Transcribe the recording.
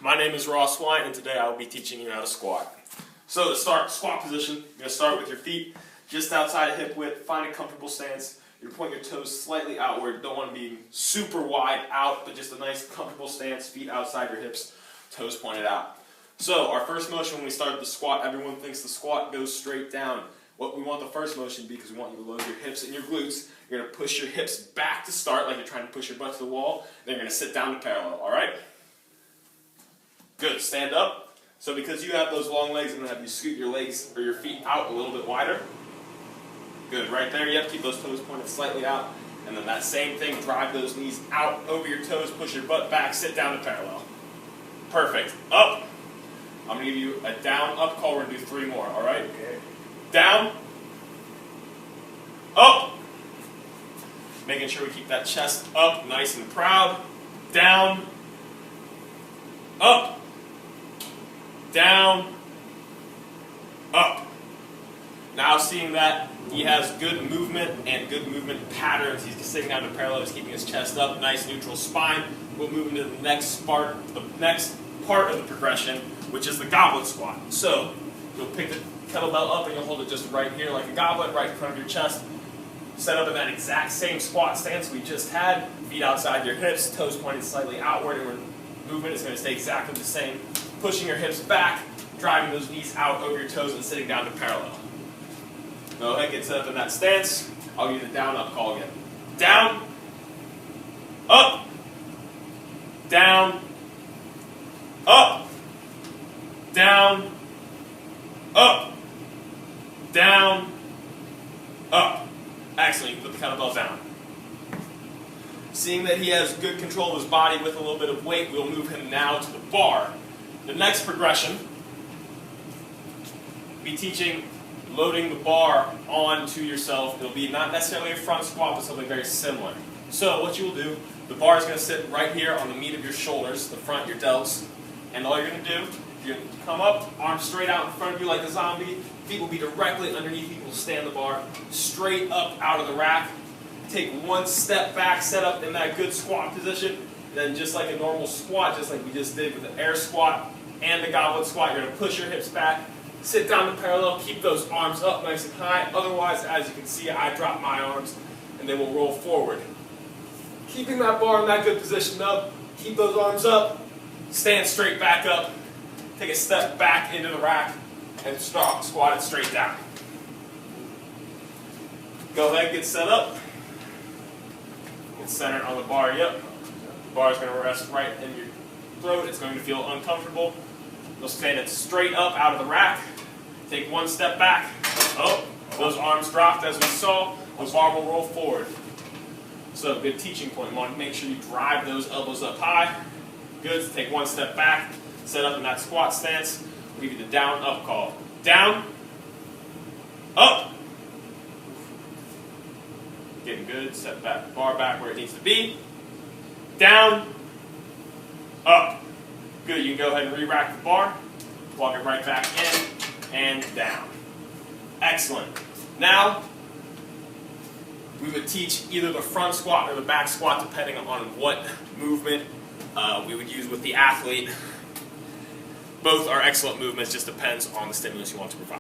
My name is Ross White, and today I will be teaching you how to squat. So to start, squat position, you're going to start with your feet just outside of hip width. Find a comfortable stance. You're going to point your toes slightly outward. Don't want to be super wide out, but just a nice comfortable stance, feet outside your hips, toes pointed out. So our first motion when we start the squat, everyone thinks the squat goes straight down. What we want the first motion to be, because we want you to load your hips and your glutes, you're going to push your hips back to start like you're trying to push your butt to the wall. Then you're going to sit down to parallel, all right? Good, stand up. So because you have those long legs, I'm going to have you scoot your legs or your feet out a little bit wider. Good, right there, yep, keep those toes pointed slightly out. And then that same thing, drive those knees out over your toes, push your butt back, sit down to parallel. Perfect, up. I'm going to give you a down, up call, we're going to do 3 more, all right? Okay. Down, up. Making sure we keep that chest up, nice and proud. Down, up. Down, up. Now seeing that he has good movement and good movement patterns, he's sitting down to parallel, he's keeping his chest up, nice neutral spine. We'll move into the next part of the progression, which is the goblet squat. So you'll pick the kettlebell up and you'll hold it just right here like a goblet, right in front of your chest. Set up in that exact same squat stance we just had, feet outside your hips, toes pointed slightly outward, and movement is going to stay exactly the same. Pushing your hips back, driving those knees out over your toes and sitting down to parallel. Go ahead, get set up in that stance. I'll give you the down, up call again. Down, up, down, up, down, up, down, up. Excellent, you put the kettlebell down. Seeing that he has good control of his body with a little bit of weight, we'll move him now to the bar. The next progression, be teaching loading the bar onto yourself. It'll be not necessarily a front squat, but something very similar. So what you will do, the bar is going to sit right here on the meat of your shoulders, the front, your delts. And all you're going to do, you're going to come up, arms straight out in front of you like a zombie. Feet will be directly underneath you. You will stand the bar straight up out of the rack. Take one step back, set up in that good squat position. Then just like a normal squat, just like we just did with the air squat and the goblet squat, you're going to push your hips back, sit down to parallel, keep those arms up nice and high. Otherwise, as you can see, I drop my arms and then we'll roll forward. Keeping that bar in that good position up, keep those arms up, stand straight back up, take a step back into the rack, and squat it straight down. Go ahead, get set up. Get centered on the bar, yep. The bar is going to rest right in your throat. It's going to feel uncomfortable. You'll stand it straight up out of the rack. Take one step back. Oh, those arms dropped as we saw. The bar will roll forward. So good teaching point. You want to make sure you drive those elbows up high. Good. So take one step back. Set up in that squat stance. We'll give you the down, up call. Down, up. Getting good. Set back, bar back where it needs to be. Down, up. Good, you can go ahead and re-rack the bar. Walk it right back in and down. Excellent. Now, we would teach either the front squat or the back squat depending on what movement we would use with the athlete. Both are excellent movements, just depends on the stimulus you want to provide.